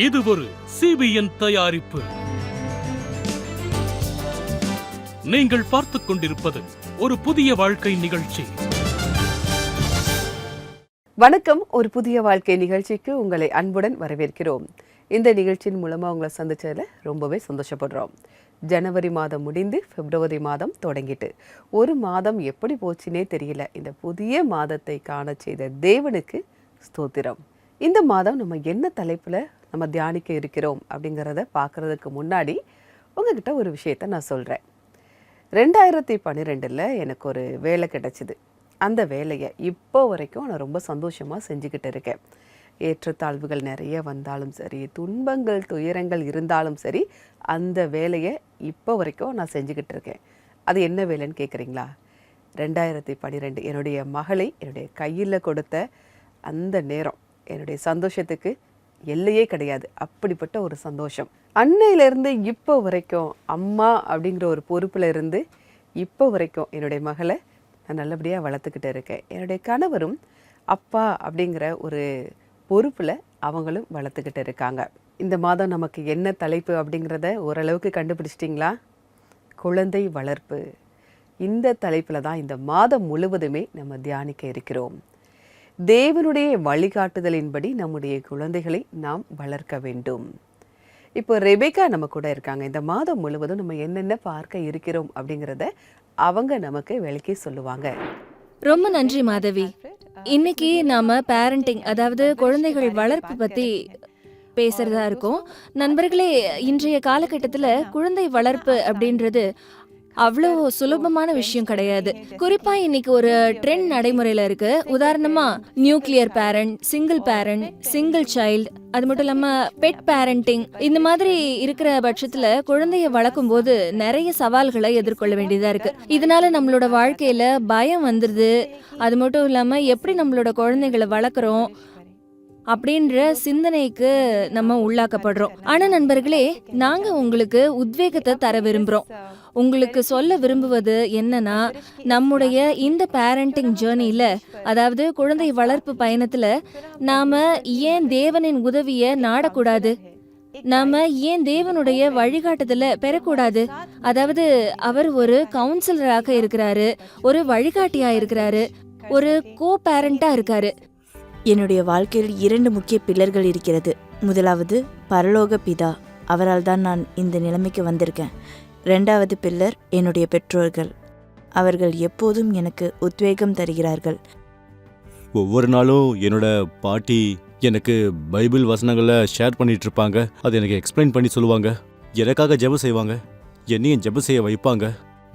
இது ஒரு CBN தயாரிப்பு. நீங்கள் பார்த்துக் கொண்டிருப்பது ஒரு புதிய வாழ்க்கை நிகழ்ச்சி. வணக்கம். ஒரு புதிய வாழ்க்கை நிகழ்ச்சிக்கு உங்களை அன்புடன் வரவேற்கிறோம். இந்த நிகழ்ச்சியின் மூலமாக உங்களை சந்திச்சதில் ரொம்பவே சந்தோஷப்படுறோம். ஜனவரி மாதம் முடிந்து பிப்ரவரி மாதம் தொடங்கிட்டு ஒரு மாதம் எப்படி போச்சுனே தெரியல. இந்த புதிய மாதத்தை காண செய்த தேவனுக்கு ஸ்தோத்திரம். இந்த மாதம் நம்ம என்ன தலைப்பில் நம்ம தியானிக்க இருக்கிறோம் அப்படிங்கிறத பார்க்குறதுக்கு முன்னாடி உங்ககிட்ட ஒரு விஷயத்த நான் சொல்கிறேன். 2012 எனக்கு ஒரு வேலை கிடைச்சிது. அந்த வேலையை இப்போ வரைக்கும் நான் ரொம்ப சந்தோஷமாக செஞ்சுக்கிட்டு இருக்கேன். ஏற்றத்தாழ்வுகள் நிறைய வந்தாலும் சரி, துன்பங்கள் துயரங்கள் இருந்தாலும் சரி, அந்த வேலையை இப்போ வரைக்கும் நான் செஞ்சுக்கிட்டு இருக்கேன். அது என்ன வேலைன்னு கேட்குறீங்களா? 2012 என்னுடைய மகளை என்னுடைய கையில் கொடுத்த அந்த நேரம் என்னுடைய சந்தோஷத்துக்கு எல்லையே கிடையாது. அப்படிப்பட்ட ஒரு சந்தோஷம். அன்னையிலேருந்து இப்போ வரைக்கும் அம்மா அப்படிங்கிற ஒரு பொறுப்பில் இருந்து இப்போ வரைக்கும் என்னுடைய மகளை நான் நல்லபடியாக வளர்த்துக்கிட்டு இருக்கேன். என்னுடைய கணவரும் அப்பா அப்படிங்கிற ஒரு பொறுப்பில் அவங்களும் வளர்த்துக்கிட்டு இருக்காங்க. இந்த மாதம் நமக்கு என்ன தலைப்பு அப்படிங்கிறத ஓரளவுக்கு கண்டுபிடிச்சிட்டிங்களா? குழந்தை வளர்ப்பு. இந்த தலைப்பில் தான் இந்த மாதம் முழுவதுமே நம்ம தியானிக்க இருக்கிறோம். தேவனுடைய வழிகாட்டுதலின்படி நம்முடைய குழந்தைகளை நாம் வளர்க்க வேண்டும். இப்போ ரெபேக்கா நம்ம கூட இருக்காங்க. இந்த மாதம் முழுவதும் நம்ம என்னென்ன பார்க்க இருக்கிறோம் அப்படிங்கிறத அவங்க நமக்கு விளக்கி சொல்லுவாங்க. ரொம்ப நன்றி மாதவி. இன்னைக்கு நாம பேரண்டிங், அதாவது குழந்தைகள் வளர்ப்பு பத்தி பேசுறதா இருக்கோம். நண்பர்களே, இன்றைய காலகட்டத்துல குழந்தை வளர்ப்பு அப்படின்றது அவ்வளோ சுலபமான விஷயம் கிடையாது. குறிப்பா இன்னைக்கு ஒரு ட்ரெண்ட் நடைமுறையில இருக்கு. உதாரணமா nuclear parent, single parent, single child, அது மட்டும் இல்லாம பெட் பேரண்டிங், இந்த மாதிரி இருக்கிற பட்சத்துல குழந்தைய வளர்க்கும் போது நிறைய சவால்களை எதிர்கொள்ள வேண்டியதா இருக்கு. இதனால நம்மளோட வாழ்க்கையில பயம் வந்துருது. அது மட்டும் இல்லாம எப்படி நம்மளோட குழந்தைகளை வளர்க்குறோம் அப்படின்ற சிந்தனைக்கு நம்ம உள்ளாக்கப்படுறோம். ஆனா நண்பர்களே, நாங்க உங்களுக்கு உத்வேகத்தை தர விரும்புறோம். உங்களுக்கு சொல்ல விரும்புவது என்னன்னா, நம்முடைய இந்த பேரண்டிங் ஜேர்னில, அதாவது குழந்தை வளர்ப்பு பயணத்துல நாம ஏன் தேவனின் உதவிய நாடக்கூடாது? நாம ஏன் தேவனுடைய வழிகாட்டுதல பெறக்கூடாது? அதாவது அவர் ஒரு கவுன்சிலராக இருக்கிறாரு, ஒரு வழிகாட்டியா இருக்கிறாரு, ஒரு கோ பேரண்டா இருக்காரு. என்னுடைய வாழ்க்கையில் 2 முக்கிய பில்லர்கள் இருக்கிறது. முதலாவது பரலோக பிதா, அவரால் தான் நான் இந்த நிலைமைக்கு வந்திருக்கேன். 2வது பில்லர் என்னுடைய பெற்றோர்கள். அவர்கள் எப்போதும் எனக்கு உத்வேகம் தருகிறார்கள். ஒவ்வொரு நாளும் என்னோட பாட்டி எனக்கு பைபிள் வசனங்களை ஷேர் பண்ணிட்டு இருப்பாங்க. அது எனக்கு எக்ஸ்பிளைன் பண்ணி சொல்லுவாங்க. எனக்காக ஜெபம் செய்வாங்க, என்னையும் ஜெபம் செய்ய வைப்பாங்க.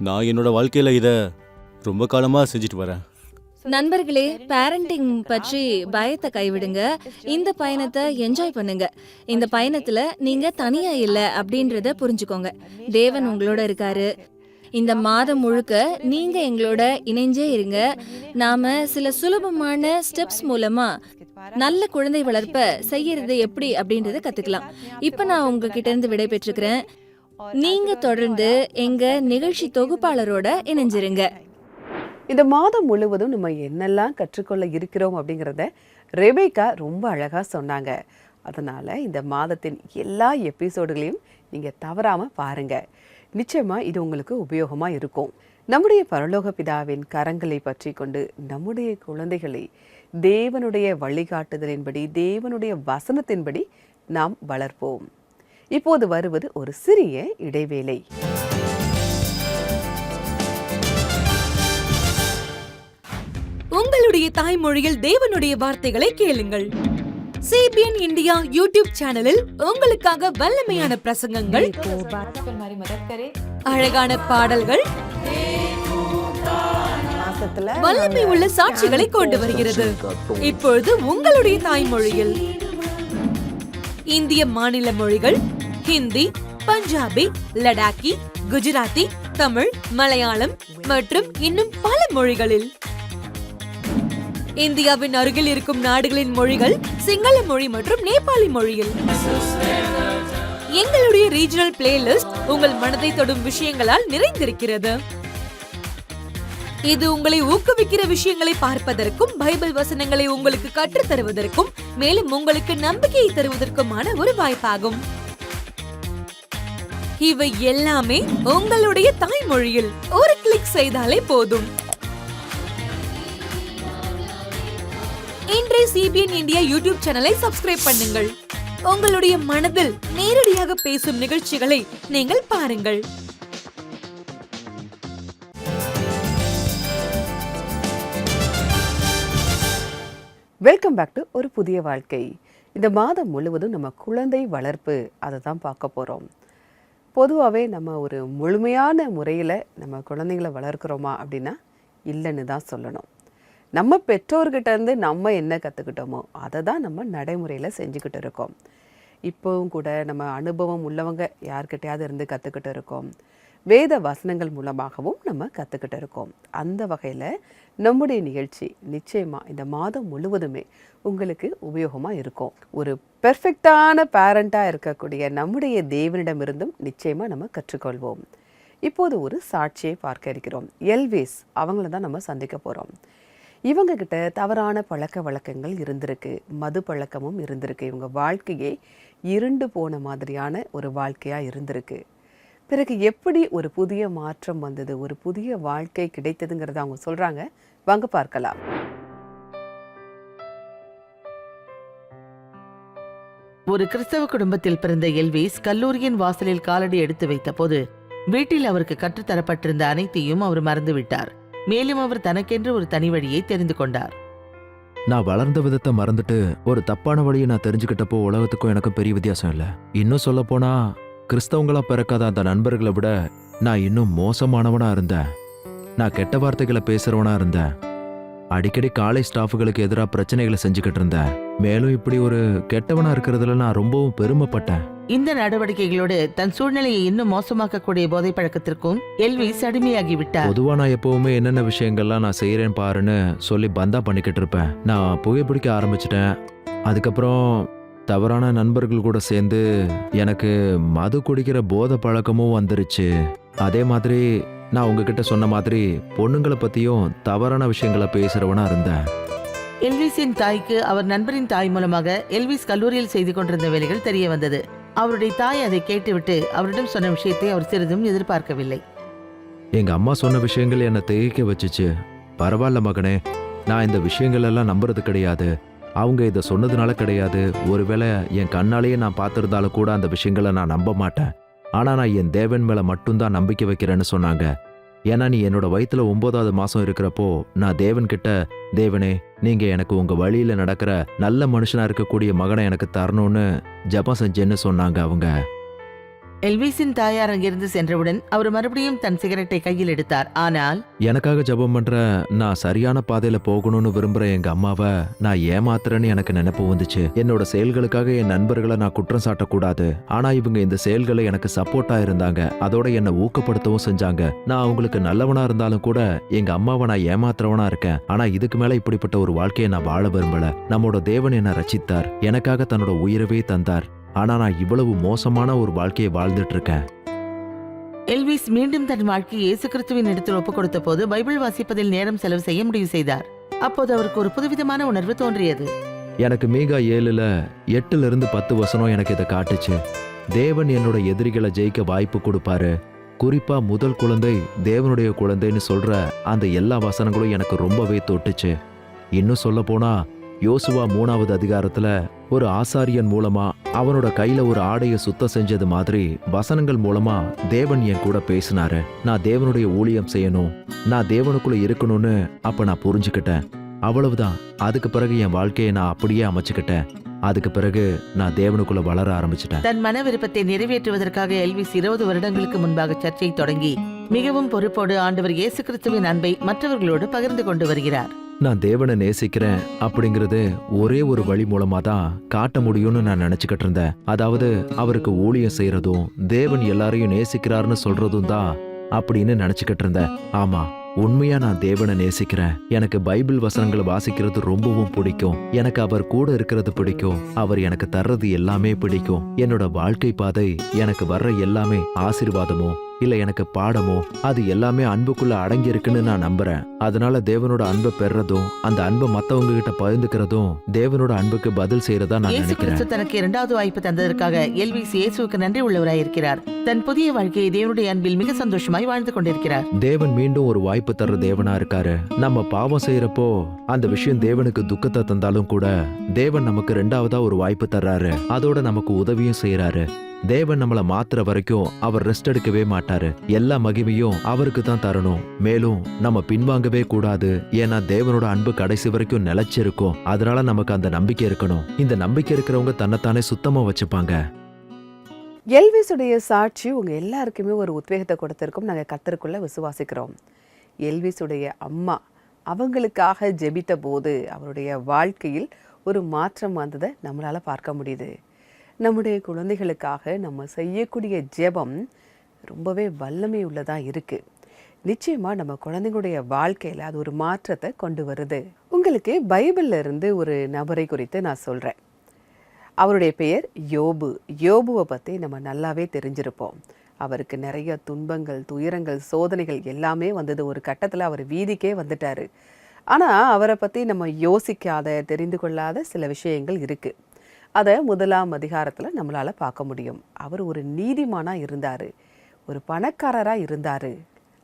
நான் என்னோட வாழ்க்கையில இதை ரொம்ப காலமாக செஞ்சுட்டு வரேன். நண்பர்களே, பேரண்டிங் பற்றி பயத்தை கைவிடுங்க. இந்த பயணத்தை என்ஜாய் பண்ணுங்க. இந்த பயணத்துல நீங்க தனியா இல்ல அப்படின்றத புரிஞ்சுக்கோங்க. தேவன் உங்களோட இருக்காரு. இந்த மாதம் முழுக்க நீங்க எங்களோட இணைஞ்சே இருங்க. நாம சில சுலபமான ஸ்டெப்ஸ் மூலமா நல்ல குழந்தை வளர்ப்ப செய்யறது எப்படி அப்படின்றத கத்துக்கலாம். இப்ப நான் உங்ககிட்ட இருந்து விடை பெற்றுக்கிறேன். நீங்க தொடர்ந்து எங்க நிகழ்ச்சி தொகுப்பாளரோட இணைஞ்சிருங்க. இந்த மாதம் முழுவதும் நம்ம என்னெல்லாம் கற்றுக்கொள்ள இருக்கிறோம் அப்படிங்கிறத ரெபேக்கா ரொம்ப அழகாக சொன்னாங்க. அதனால் இந்த மாதத்தின் எல்லா எபிசோடுகளையும் நீங்கள் தவறாமல் பாருங்கள். நிச்சயமாக இது உங்களுக்கு உபயோகமாக இருக்கும். நம்முடைய பரலோக பிதாவின் கரங்களை பற்றி கொண்டு நம்முடைய குழந்தைகளை தேவனுடைய வழிகாட்டுதலின்படி, தேவனுடைய வசனத்தின்படி நாம் வளர்ப்போம். இப்போது வருவது ஒரு சிறிய இடைவேளை. உங்களுடைய தாய்மொழியில் தேவனுடைய வார்த்தைகளை கேளுங்கள். CBN இந்தியா யூடியூப் சேனலில் உங்களுக்காக வல்லமையான பிரசங்கங்கள், அழகான பாடல்கள், வல்லமை உள்ள சாட்சிகளை கொண்டு வருகிறது. இப்பொழுது உங்களுடைய தாய்மொழியில் இந்திய மாநில மொழிகள் ஹிந்தி, பஞ்சாபி, லடாக்கி, குஜராத்தி, தமிழ், மலையாளம் மற்றும் இன்னும் பல மொழிகளில். இந்தியாவின் அருகில் இருக்கும் நாடுகளின் மொழிகள் சிங்கள மொழி மற்றும் நேபாளி மொழியில். எங்களுடைய ரீஜனல் பிளேலிஸ்ட் உங்கள் மனதை தொடும் விஷயங்களால் நிறைந்திருக்கிறது. இது உங்களை ஊக்குவிக்கிற விஷயங்களை பார்ப்பதற்கும் பைபிள் வசனங்களை உங்களுக்கு கற்றுத் தருவதற்கும் மேலும் உங்களுக்கு நம்பிக்கையை தருவதற்குமான ஒரு வாய்ப்பாகும். இவை எல்லாமே உங்களுடைய தாய்மொழியில் ஒரு கிளிக் செய்தாலே போதும். இன்றைய CBN இந்தியா யூடியூப் சேனலை சப்ஸ்கிரைப் பண்ணுங்கள். உங்களுடைய மனதில் நேரடியாக பேசும் நிகழ்ச்சிகளை நீங்கள் பாருங்கள். வெல்கம் பேக் டு ஒரு புதிய வாழ்க்கை. இந்த மாதம் முழுவதும் நம்ம குழந்தை வளர்ப்பு அதை தான் பார்க்க போகிறோம். பொதுவாகவே நம்ம ஒரு முழுமையான முறையில் நம்ம குழந்தைங்களை வளர்க்குறோமா அப்படின்னா இல்லைன்னு தான் சொல்லணும். நம்ம பெற்றோர்கிட்டேருந்து நம்ம என்ன கற்றுக்கிட்டோமோ அதை தான் நம்ம நடைமுறையில் செஞ்சுக்கிட்டு இருக்கோம். இப்போவும் கூட நம்ம அனுபவம் உள்ளவங்க யார்கிட்டையாவது இருந்து கற்றுக்கிட்டு இருக்கோம். வேத வசனங்கள் மூலமாகவும் நம்ம கற்றுக்கிட்டு இருக்கோம். அந்த வகையில் நம்முடைய நிகழ்ச்சி நிச்சயமாக இந்த மாதம் முழுவதுமே உங்களுக்கு உபயோகமாக இருக்கும். ஒரு பெர்ஃபெக்டான பேரண்ட்டாக இருக்கக்கூடிய நம்முடைய தேவனிடமிருந்தும் நிச்சயமாக நம்ம கற்றுக்கொள்வோம். இப்போது ஒரு சாட்சியை பார்க்க இருக்கிறோம். எல்விஸ் அவங்கள தான் நம்ம சந்திக்க போகிறோம். இவங்கக்கிட்ட தவறான பழக்க வழக்கங்கள் இருந்திருக்கு, மது பழக்கமும் இருந்திருக்கு. இவங்க வாழ்க்கையே இருண்டு போன மாதிரியான ஒரு வாழ்க்கையாக இருந்திருக்கு. பிறகு எப்படி ஒரு புதிய மாற்றம் வந்தது, ஒரு புதிய வாழ்க்கை கிடைத்ததுங்கிறத அவங்க சொல்கிறாங்க. வாங்க பார்க்கலாம். ஒரு கிறிஸ்தவ குடும்பத்தில் பிறந்த எல்விஸ் கல்லூரியின் வாசலில் காலடி எடுத்து வைத்த போது வீட்டில் அவருக்கு கற்றுத்தரப்பட்டிருந்த அனைத்தையும் அவர் மறந்துவிட்டார். மேலும் அவர் தனக்கென்று ஒரு தனி வழியை தெரிந்து கொண்டார். நான் வளர்ந்த விதத்தை மறந்துட்டு ஒரு தப்பான வழியை நான் தெரிஞ்சுக்கிட்டப்போ உலகத்துக்கும் எனக்கு பெரிய வித்தியாசம் இல்லை. இன்னும் சொல்ல போனா கிறிஸ்தவங்களா பிறக்காத அந்த நண்பர்களை விட நான் இன்னும் மோசமானவனா இருந்தேன். நான் கெட்ட வார்த்தைகளை பேசுறவனா இருந்தேன். அடிக்கடி காலேஜ் ஸ்டாஃபுகளுக்கு எதிராக பிரச்சனைகளை செஞ்சுக்கிட்டு இருந்தேன். மேலும் இப்படி ஒரு கெட்டவனா இருக்கிறதுல நான் ரொம்பவும் பெருமைப்பட்டேன். இந்த நடவடிக்கைகளோடு தன் சூழ்நிலையை இன்னும் மோசமாக்கக்கூடிய போதை பழக்கத்திற்கும் எல்விஸ் அடிமையாகி விட்டார். பொதுவா நான் எப்பவுமே என்னென்ன விஷயங்கள்லாம் நான் செய்யறேன் பாருன்னு சொல்லி பந்தா பண்ணிக்கிட்டு இருப்பேன். நான் புகைப்பிடிக்க ஆரம்பிச்சிட்டேன். அதுக்கப்புறம் தவறான நண்பர்கள் கூட சேர்ந்து எனக்கு மது குடிக்கிற போதை பழக்கமும் வந்துருச்சு. அதே மாதிரி நான் உங்ககிட்ட சொன்ன மாதிரி பொண்ணுங்களை பத்தியும் தவறான விஷயங்களை பேசுறவனா இருந்தேன். எல்விஸின் தாய்க்கு அவர் நண்பரின் தாய் மூலமாக எல்விஸ் கல்லூரியில் செய்து கொண்டிருந்த வேலைகள் தெரிய வந்தது. அவருடைய தாய் அதை கேட்டுவிட்டு அவரிடம் சொன்ன விஷயத்தை அவர் சிறிதும் எதிர்பார்க்கவில்லை. எங்க அம்மா சொன்ன விஷயங்கள் என்னை திகைக்க வச்சுச்சு. பரவாயில்ல மகனே, நான் இந்த விஷயங்கள் எல்லாம் நம்புறது கிடையாது. அவங்க இதை சொன்னதுனால கிடையாது. ஒருவேளை என் கண்ணாலேயே நான் பார்த்துருந்தாலும் கூட அந்த விஷயங்களை நான் நம்ப மாட்டேன். ஆனா நான் என் தேவன் மேல மட்டும்தான் நம்பிக்கை வைக்கிறேன்னு சொன்னாங்க. ஏன்னா நீ என்னோட வயிற்றுல 9வது மாசம் இருக்கிறப்போ நான் தேவன் கிட்ட, தேவனே நீங்க எனக்கு உங்க வழியில நடக்கிற நல்ல மனுஷனா இருக்கக்கூடிய மகனை எனக்கு தரணும்னு ஜெபம் செஞ்சேன்னு சொன்னாங்க அவங்க. எல்விஸின் தாயார் அங்கிருந்து சென்றவுடன் அவர் மறுபடியும் தன் சிகரெட்டை கையில் எடுத்தார். ஆனால் எனக்காக ஜெபம் பண்ற நான் சரியான பாதையில போகணும்னு விரும்புற எங்க அம்மாவை நான் ஏமாத்துறேன்னு எனக்கு நினைப்பு வந்துச்சு. என்னோட செயல்களுக்காக என் நண்பர்களை நான் குற்றம் சாட்டக்கூடாது. ஆனா இவங்க இந்த செயல்களை எனக்கு சப்போர்ட்டா இருந்தாங்க. அதோட என்னை ஊக்கப்படுத்தவும் செஞ்சாங்க. நான் அவங்களுக்கு நல்லவனா இருந்தாலும் கூட எங்க அம்மாவை நான் ஏமாத்துறவனா இருக்கேன். ஆனா இதுக்கு மேல இப்படிப்பட்ட ஒரு வாழ்க்கையை நான் வாழ விரும்பல. நம்மோட தேவன் என்னை ரட்சித்தார், எனக்காக தன்னோட உயிரவே தந்தார். ஆனா நான் இவ்வளவு மோசமான ஒரு வாழ்க்கையை வாழ்ந்துட்டு இருக்கேன். எல்விஸ் மீண்டும் தன் வாழ்க்கையை இயேசு கிறிஸ்துவின் இடத்தில் ஒப்புக் கொடுத்த போது பைபிள் வாசிப்பதில் நேரம் செலவு செய்ய முடிவு செய்தார். அப்போது அவருக்கு ஒரு புதுவிதமான உணர்வு தோன்றியது. எனக்கு மீகா 7ல் 8லிருந்து 10 வசனம் எனக்கு இதை காட்டுச்சு. தேவன் என்னோட எதிரிகளை ஜெயிக்க வாய்ப்பு கொடுப்பாரு. குறிப்பா முதல் குழந்தை தேவனுடைய குழந்தைன்னு சொல்ற அந்த எல்லா வசனங்களும் எனக்கு ரொம்பவே தொட்டுச்சு. இன்னும் சொல்ல போனா யோசுவா 3வது அதிகாரத்துல ஒரு ஆசாரியன் மூலமா அவனோட கையில ஒரு ஆடையை சுத்தம் செஞ்சது மாதிரி வசனங்கள் மூலமா தேவன் என் கூட பேசினாரு. நான் தேவனுடைய ஊழியம் செய்யணும், நான் தேவனுக்குள்ள இருக்கணும்னு அப்ப நான் புரிஞ்சுக்கிட்டேன். அவ்வளவுதான். அதுக்கு பிறகு என் வாழ்க்கையை நான் அப்படியே அமைச்சுக்கிட்டேன். அதுக்கு பிறகு நான் தேவனுக்குள்ள வளர ஆரம்பிச்சிட்டேன். தன் மன விருப்பத்தை நிறைவேற்றுவதற்காக எல்விஸ் 20 வருடங்களுக்கு முன்பாக சர்ச்சை தொடங்கி மிகவும் பொறுப்போடு ஆண்டவர் இயேசு கிறிஸ்துவின் அன்பை மற்றவர்களோடு பகிர்ந்து கொண்டு வருகிறார். நான் தேவனை நேசிக்கிறேன் அப்படிங்கிறது ஒரே ஒரு வழி மூலமா தான் காட்ட முடியும்னு நான் நினைச்சுக்கிட்டு இருந்தேன். அதாவது அவருக்கு ஊழியம் செய்யறதும் தேவன் எல்லாரையும் நேசிக்கிறாருன்னு சொல்றதும் தான் அப்படின்னு நினைச்சுக்கிட்டு இருந்தேன். ஆமா, உண்மையா நான் தேவனை நேசிக்கிறேன். எனக்கு பைபிள் வசனங்களை வாசிக்கிறது ரொம்பவும் பிடிக்கும். எனக்கு அவர் கூட இருக்கிறது பிடிக்கும். அவர் எனக்கு தர்றது எல்லாமே பிடிக்கும். என்னோட வாழ்க்கை பாதை எனக்கு வர்ற எல்லாமே ஆசீர்வாதமும் இல்ல எனக்கு பாடமோ, அது எல்லாமே அன்புக்குள்ள அடங்கி இருக்குன்னு நான் நம்புறேன். அதனால தேவனோட அன்பை பெறதும் அந்த அன்பை மத்தவங்க கிட்ட பகிர்ந்துக்கிறதும் தேவனோட அன்புக்கு பதில் செய்யறதா நான் இயேசு நினைக்கிறேன். கிறிஸ்து தனக்கு இரண்டாவது வாய்ப்பு தந்ததற்காக எல்விஸ் இயேசுவுக்கு நன்றி உள்ளவராய் இருக்கிறார். தன் புதிய வாழ்க்கையை தேவனுடைய அன்பில் மிக சந்தோஷமாய் வாழ்ந்து கொண்டிருக்கிறார். தேவன் மீண்டும் ஒரு வாய்ப்பு தர்ற தேவனா இருக்காரு. நம்ம பாவம் செய்யறப்போ அந்த விஷயம் தேவனுக்கு துக்கத்தை தந்தாலும் கூட தேவன் நமக்கு ரெண்டாவதா ஒரு வாய்ப்பு தர்றாரு. அதோட நமக்கு உதவியும் செய்யறாரு. தேவன் நம்மள மாத்துற வரைக்கும் அவர் ரெஸ்ட் எடுக்கவே மாட்டாரு. எல்லா மகிமையும் அவருக்கு தான் தரணும். மேலும் நம்ம பின்வாங்கவே கூடாது. ஏன்னா தேவனோட அன்பு கடைசி வரைக்கும் நிலைச்சிருக்கும். அதனால நமக்கு அந்த நம்பிக்கை இருக்கணும். இந்த நம்பிக்கை இருக்கிறவங்க தன்னைத்தானே சுத்தமா வச்சுப்பாங்க. எல்விஸுடைய சாட்சி உங்க எல்லாருக்குமே ஒரு உத்வேகத்தை கொடுத்திருக்கும். நாங்கள் கர்த்தருக்குள்ள விசுவாசிக்கிறோம். எல்விஸுடைய அம்மா அவங்களுக்காக ஜெபித்த போது அவருடைய வாழ்க்கையில் ஒரு மாற்றம் வந்ததை நம்மளால பார்க்க முடியுது. நம்முடைய குழந்தைகளுக்காக நம்ம செய்யக்கூடிய ஜெபம் ரொம்பவே வல்லமை உள்ளதாக இருக்குது. நிச்சயமாக நம்ம குழந்தைங்களுடைய வாழ்க்கையில் அது ஒரு மாற்றத்தை கொண்டு வருது. உங்களுக்கு பைபிளில் இருந்து ஒரு நபரை குறித்து நான் சொல்கிறேன். அவருடைய பெயர் யோபு. யோபுவை பற்றி நம்ம நல்லாவே தெரிஞ்சிருப்போம். அவருக்கு நிறைய துன்பங்கள், துயரங்கள், சோதனைகள் எல்லாமே வந்தது. ஒரு கட்டத்தில் அவர் வீதிக்கே வந்துட்டார். ஆனால் அவரை பற்றி நம்ம யோசிக்காத, தெரிந்து கொள்ளாத சில விஷயங்கள் இருக்குது. அதை 1ஆம் அதிகாரத்தில் நம்மளால் பார்க்க முடியும். அவர் ஒரு நீதிமானாக இருந்தார், ஒரு பணக்காரராக இருந்தார்,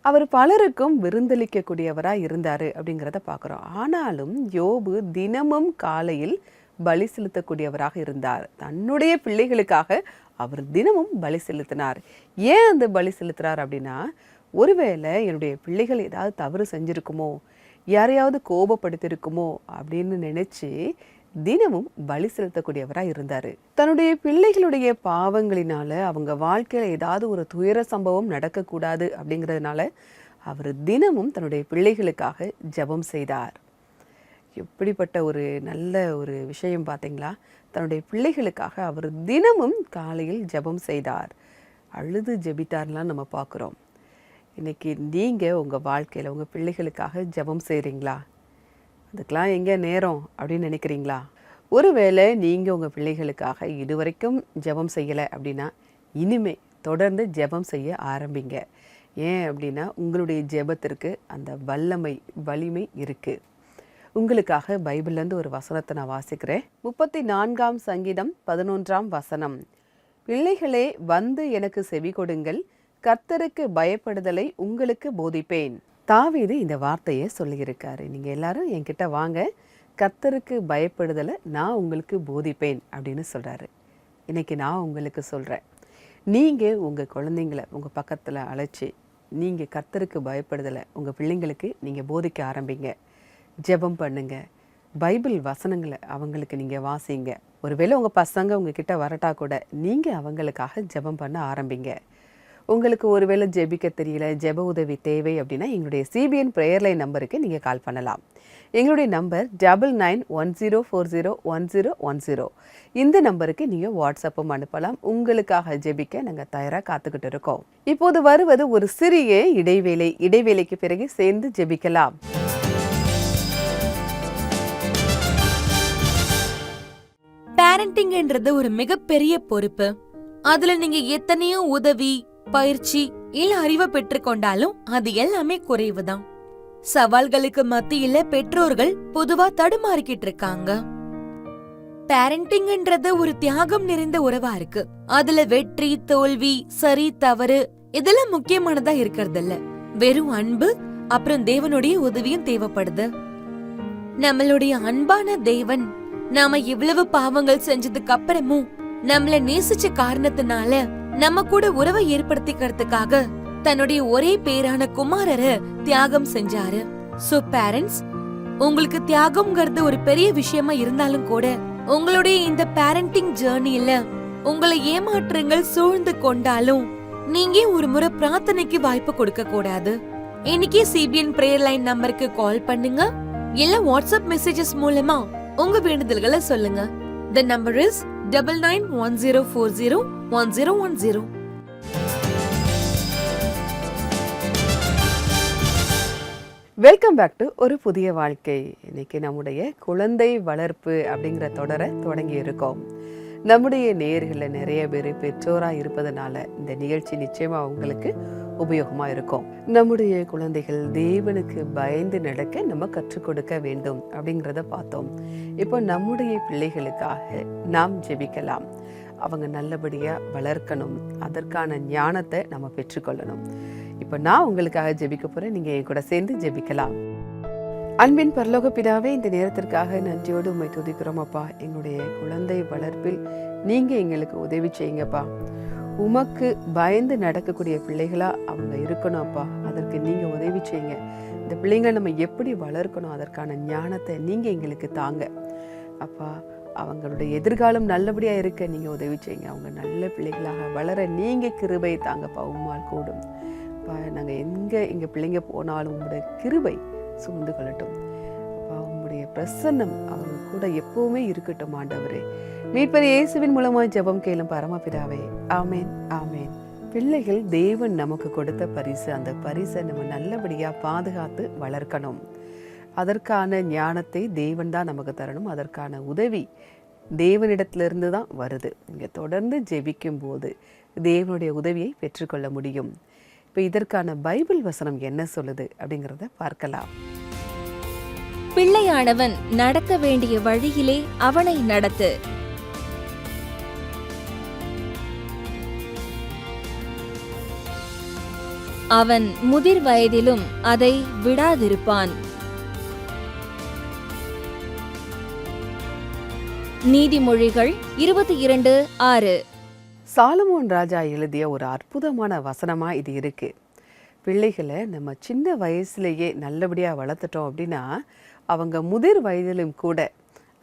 அவர் பலருக்கும் விருந்தளிக்கக்கூடியவராக இருந்தார் அப்படிங்கிறத பார்க்குறோம். ஆனாலும் யோபு தினமும் காலையில் பலி செலுத்தக்கூடியவராக இருந்தார். தன்னுடைய பிள்ளைகளுக்காக அவர் தினமும் பலி செலுத்தினார். ஏன் அந்த பலி செலுத்துறார் அப்படின்னா, ஒருவேளை என்னுடைய பிள்ளைகள் ஏதாவது தவறு செஞ்சுருக்குமோ, யாரையாவது கோபப்படுத்திருக்குமோ அப்படின்னு நினச்சி தினமும் பலி செலுத்தக்கூடியவராக இருந்தார். தன்னுடைய பிள்ளைகளுடைய பாவங்களினால அவங்க வாழ்க்கையில் ஏதாவது ஒரு துயர சம்பவம் நடக்கக்கூடாது அப்படிங்கிறதுனால அவர் தினமும் தன்னுடைய பிள்ளைகளுக்காக ஜெபம் செய்தார். எப்படிப்பட்ட ஒரு நல்ல ஒரு விஷயம் பார்த்தீங்களா? தன்னுடைய பிள்ளைகளுக்காக அவர் தினமும் காலையில் ஜெபம் செய்தார், அழுது ஜெபித்தார்லாம் நம்ம பார்க்குறோம். இன்னைக்கு நீங்கள் உங்கள் வாழ்க்கையில் உங்கள் பிள்ளைகளுக்காக ஜெபம் செய்கிறீங்களா? அதுக்கெலாம் எங்கே நேரம் அப்படின்னு நினைக்கிறீங்களா? ஒருவேளை நீங்கள் உங்கள் பிள்ளைகளுக்காக இதுவரைக்கும் ஜெபம் செய்யலை அப்படின்னா இனிமே தொடர்ந்து ஜெபம் செய்ய ஆரம்பிங்க. ஏன் அப்படின்னா உங்களுடைய ஜெபத்திற்கு அந்த வலிமை இருக்குது. உங்களுக்காக பைபிள்லேருந்து ஒரு வசனத்தை நான் வாசிக்கிறேன். 34ஆம் சங்கீதம் 11ஆம் வசனம். பிள்ளைகளே, வந்து எனக்கு செவி கொடுங்கள், கர்த்தருக்கு பயப்படுதலை உங்களுக்கு போதிப்பேன். தாவீது இந்த வார்த்தையை சொல்லியிருக்காரு. நீங்கள் எல்லாரும் என்கிட்ட வாங்க, கர்த்தருக்கு பயப்படுதலை நான் உங்களுக்கு போதிப்பேன் அப்படின்னு சொல்கிறாரு. இன்றைக்கி நான் உங்களுக்கு சொல்கிறேன், நீங்கள் உங்கள் குழந்தைங்கள உங்கள் பக்கத்தில் அழைச்சி நீங்கள் கர்த்தருக்கு பயப்படுதலை உங்கள் பிள்ளைங்களுக்கு நீங்கள் போதிக்க ஆரம்பிங்க. ஜெபம் பண்ணுங்க, பைபிள் வசனங்களை அவங்களுக்கு நீங்கள் வாசிங்க. ஒருவேளை உங்கள் பசங்க உங்ககிட்ட வரட்டா கூட நீங்கள் அவங்களுக்காக ஜெபம் பண்ண ஆரம்பிங்க. உங்களுக்கு ஒருவேளை ஜெபிக்க தெரியல, ஜெப உதவி தேவை அப்படின்னா எங்களுடைய CBN ப்ரேயர் லைன் நம்பருக்கு நீங்கள் கால் பண்ணலாம். எங்களுடைய நம்பர் 9910401010. இந்த நம்பருக்கு நீங்கள் வாட்ஸ்அப்பும் அனுப்பலாம். உங்களுக்காக ஜெபிக்க நாங்கள் தயாராக காத்துக்கிட்டு இருக்கோம். இப்போது வருவது ஒரு சிறிய இடைவேளை. இடைவேளைக்கு பிறகு சேர்ந்து ஜெபிக்கலாம். பேரண்டிங்ன்றது ஒரு மிகப்பெரிய பொறுப்பு. அதுல நீங்க எத்தனையோ உதவி, பயிற்சி இல்ல அறிவை பெற்றுக்கொண்டாலும் அது எல்லாமே குறைவுதான். சவால்களுக்கு மத்தியில பெற்றோர்கள் பொதுவா தடுமாறிக்கிட்டு இருக்காங்க. பேரண்டிங்ன்றது ஒரு தியாகம் நிறைந்த உறவா இருக்கு. அதுல வெற்றி, தோல்வி, சரி, தவறு இதெல்லாம் முக்கியமானதா இருக்கிறது இல்ல. வெறும் அன்பு அப்புறம் தேவனுடைய உதவியும் தேவைப்படுது. நம்மளுடைய அன்பான தேவன் நாம இவ்வளவு பாவங்கள் செஞ்சதுக்கு அப்புறமும் நம்மள நேசிச்ச காரணத்தினால நம்ம கூட உறவை ஏற்படுத்திக்கிறதுக்காக தன்னுடைய ஒரே பேரான குமாரரை தியாகம் செஞ்சாரு. சோ பேரண்ட்ஸ், உங்களுக்கு தியாகம்ங்கிறது ஒரு பெரிய விஷயமா இருந்தாலும் கூட உங்களுடைய இந்த பேரண்டிங் ஜர்னில உங்களை ஏமாற்றங்கள் சூழ்ந்து கொண்டாலும் நீங்க ஒரு முறை பிரார்த்தனைக்கு வாய்ப்பு கொடுக்க கூடாது. இன்னைக்கு CBN ப்ரேயர் லைன் நம்பருக்கு கால் பண்ணுங்க, இல்ல வாட்ஸ்அப் மெசேஜஸ் மூலமா உங்க வேண்டுதல்களை சொல்லுங்க. The number is 9910401010. Welcome back to ஒரு புதிய வாழ்க்கை. இன்னைக்கு நம்முடைய குழந்தை வளர்ப்பு அப்படிங்கிற தொடரை தொடங்கி இருக்கோம். நம்முடைய நேயர்களில் நிறைய பேர் பெற்றோராக இருப்பதனால இந்த நிகழ்ச்சி நிச்சயமாக அவங்களுக்கு உபயோகமாக இருக்கும். நம்முடைய குழந்தைகள் தேவனுக்கு பயந்து நடக்க நம்ம கற்றுக் கொடுக்க வேண்டும் அப்படிங்கிறத பார்த்தோம். இப்போ நம்முடைய பிள்ளைகளுக்காக நாம் ஜெபிக்கலாம். அவங்க நல்லபடியாக வளர்க்கணும், அதற்கான ஞானத்தை நம்ம பெற்றுக்கொள்ளணும். இப்போ நான் உங்களுக்காக ஜெபிக்க போகிறேன், நீங்கள் என் கூட சேர்ந்து ஜெபிக்கலாம். அன்பின் பரலோக பிதாவே, இந்த நேரத்திற்காக நன்றியோடு உம்மை துதிக்கிறோம் அப்பா. எங்களுடைய குழந்தை வளர்ப்பில் நீங்கள் எங்களுக்கு உதவி செய்யுங்கப்பா. உமக்கு பயந்து நடக்கக்கூடிய பிள்ளைகளா அவங்க இருக்கணும் அப்பா. அதற்கு நீங்கள் உதவி செய்யுங்க. இந்த பிள்ளைங்க நம்ம எப்படி வளர்க்கணும் அதற்கான ஞானத்தை நீங்கள் எங்களுக்கு தாங்க அப்பா. அவங்களுடைய எதிர்காலம் நல்லபடியாக இருக்க நீங்கள் உதவி செய்யுங்க. அவங்க நல்ல பிள்ளைகளாக வளர நீங்கள் கிருபை தாங்கப்பா. உம்மால் கூடும் அப்பா. நாங்கள் எங்கள் பிள்ளைங்க போனாலும் உங்களுடைய கிருபை சூழ்ந்து கொள்ளட்டும் அப்பா. உங்களுடைய பிரசன்னம் அவங்க கூட எப்பவுமே இருக்கட்டும் ஆண்டவரே. மீட்பர் இயேசுவின் மூலமாக ஜெபம் கேளும் பரமபிதாவே. ஆமேன், ஆமேன். பிள்ளைகள் தேவன் நமக்கு கொடுத்த பரிசு. அந்த பரிசை நம்ம நல்லபடியாக பாதுகாத்து வளர்க்கணும். அதற்கான ஞானத்தை தேவன் தான் நமக்கு தரணும். அதற்கான உதவி தேவனிடத்திலிருந்து தான் வருது. இங்கே தொடர்ந்து ஜெபிக்கும் போது தேவனுடைய உதவியை பெற்றுக்கொள்ள முடியும். இப்போ இதற்கான பைபிள் வசனம் என்ன சொல்லுது அப்படிங்கிறத பார்க்கலாம். பிள்ளையானவன் நடக்க வேண்டிய வழியிலே அவனை நடத்து. அவன் முதிர் வயதிலும் அதை விடாதிருப்பான். நீதிமொழிகள் 22:6. சாலமோன் ராஜா எழுதிய ஒரு அற்புதமான வசனமா இது இருக்கு. பிள்ளைகளை நம்ம சின்ன வயசுலேயே நல்லபடியாக வளர்த்துட்டோம் அப்படின்னா அவங்க முதிர் வயதிலும் கூட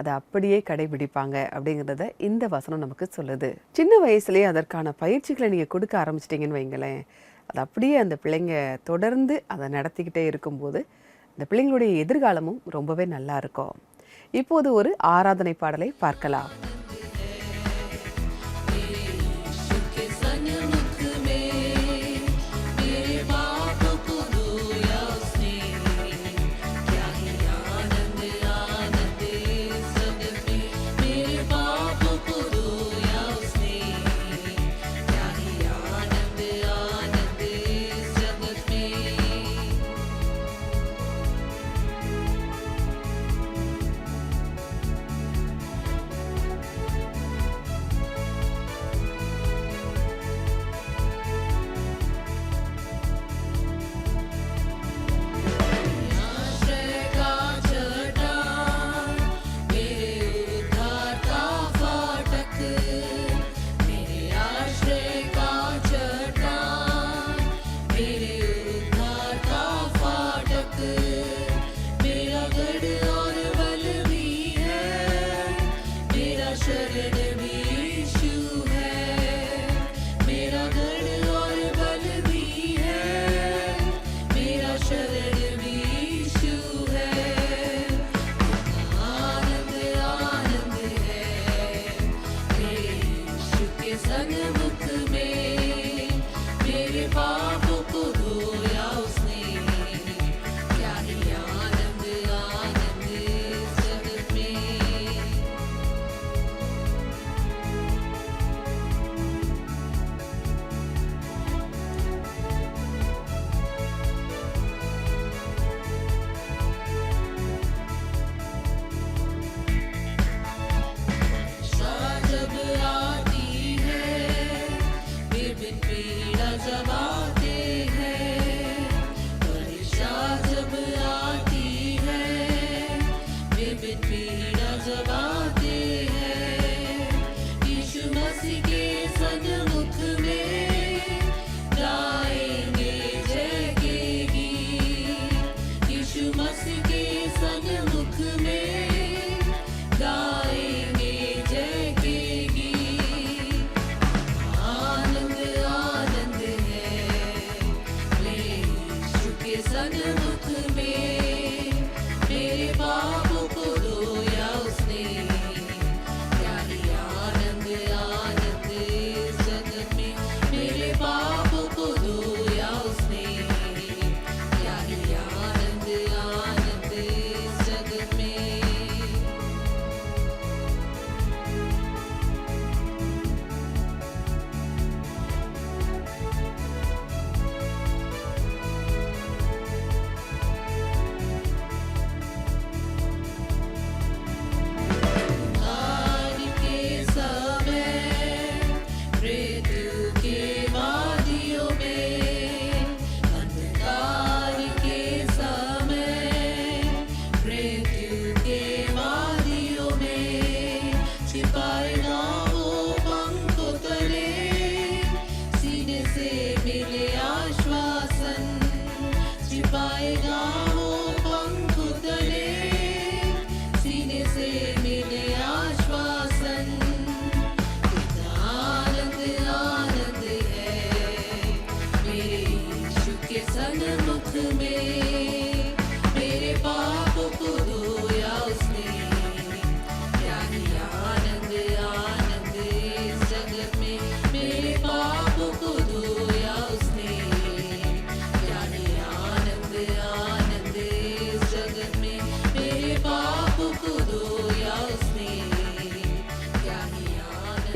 அதை அப்படியே கடைபிடிப்பாங்க அப்படிங்கிறத இந்த வசனம் நமக்கு சொல்லுது. சின்ன வயசுலேயே அதற்கான பயிற்சிகளை நீங்கள் கொடுக்க ஆரம்பிச்சிட்டிங்கன்னு வைங்களேன், அது அப்படியே அந்த பிள்ளைங்க தொடர்ந்து அதை நடத்திக்கிட்டே இருக்கும்போது அந்த பிள்ளைங்களுடைய எதிர்காலமும் ரொம்பவே நல்லா இருக்கும். இப்போது ஒரு ஆராதனை பாடலை பார்க்கலாம்.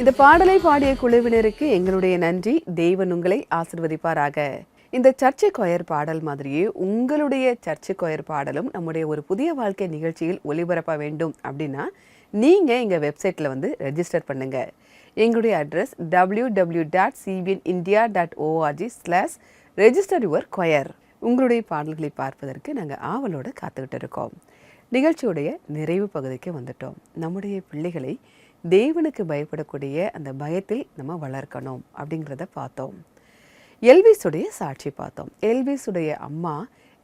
இந்த பாடலை பாடிய குழுவினருக்கு எங்களுடைய நன்றி. தேவன் உங்களை ஆசிர்வதிப்பாராக. இந்த சர்ச்சை கொயர் பாடல் மாதிரியே உங்களுடைய சர்ச்சை கொயர் பாடலும் நம்முடைய ஒரு புதிய வாழ்க்கை நிகழ்ச்சியில் ஒளிபரப்ப வேண்டும் அப்படின்னா நீங்கள் எங்கள் வெப்சைட்டில் வந்து ரெஜிஸ்டர் பண்ணுங்கள். எங்களுடைய அட்ரஸ் www.cbnindia.org/register-your-choir. உங்களுடைய பாடல்களை பார்ப்பதற்கு நாங்கள் ஆவலோடு காத்துக்கிட்டு இருக்கோம். நிகழ்ச்சியுடைய நிறைவு பகுதிக்கு வந்துட்டோம். நம்முடைய பிள்ளைகளை தேவனுக்கு பயப்படக்கூடிய அந்த பயத்தில் நம்ம வளர்க்கணும் அப்படிங்கிறத பார்த்தோம். எல்விஸுடைய சாட்சி பார்த்தோம். எல்விஸுடைய அம்மா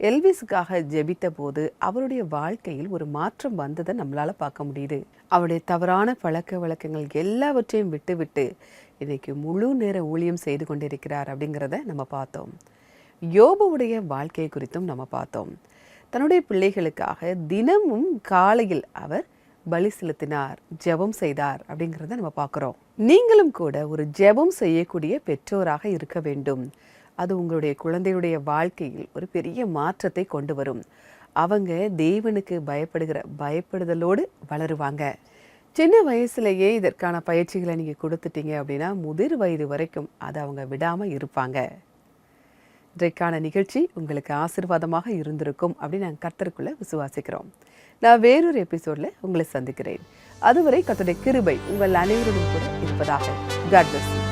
எல்விஸுக்காக ஜெபித்த போது அவருடைய வாழ்க்கையில் ஒரு மாற்றம் வந்ததை நம்மளால் பார்க்க முடியுது. அவருடைய தவறான பழக்க வழக்கங்கள் எல்லாவற்றையும் விட்டு இன்னைக்கு முழு நேர ஊழியம் செய்து கொண்டிருக்கிறார் அப்படிங்கிறத நம்ம பார்த்தோம். யோபுவுடைய வாழ்க்கை குறித்தும் நம்ம பார்த்தோம். தன்னுடைய பிள்ளைகளுக்காக தினமும் காலையில் அவர் பலி செலுத்தினார், ஜெபம் செய்தார் அப்படிங்கிறத நம்ம பார்க்குறோம். நீங்களும் கூட ஒரு ஜெபம் செய்யக்கூடிய பெற்றோராக இருக்க வேண்டும். அது உங்களுடைய குழந்தையுடைய வாழ்க்கையில் ஒரு பெரிய மாற்றத்தை கொண்டு வரும். அவங்க தேவனுக்கு பயப்படுதலோடு வளருவாங்க. சின்ன வயசுலேயே இதற்கான பயிற்சிகளை நீங்கள் கொடுத்துட்டீங்க அப்படின்னா முதிர் வயது வரைக்கும் அதை அவங்க விடாமல் இருப்பாங்க. இன்றைக்கான நிகழ்ச்சி உங்களுக்கு ஆசீர்வாதமாக இருந்திருக்கும் அப்படின்னு நாங்கள் கர்த்தருக்குள்ளே விசுவாசிக்கிறோம். நான் வேறொரு எபிசோடில் உங்களை சந்திக்கிறேன். அதுவரை கர்த்தருடைய கிருபை உங்கள் அனைவருடன் கூட இருப்பதாக. God bless you.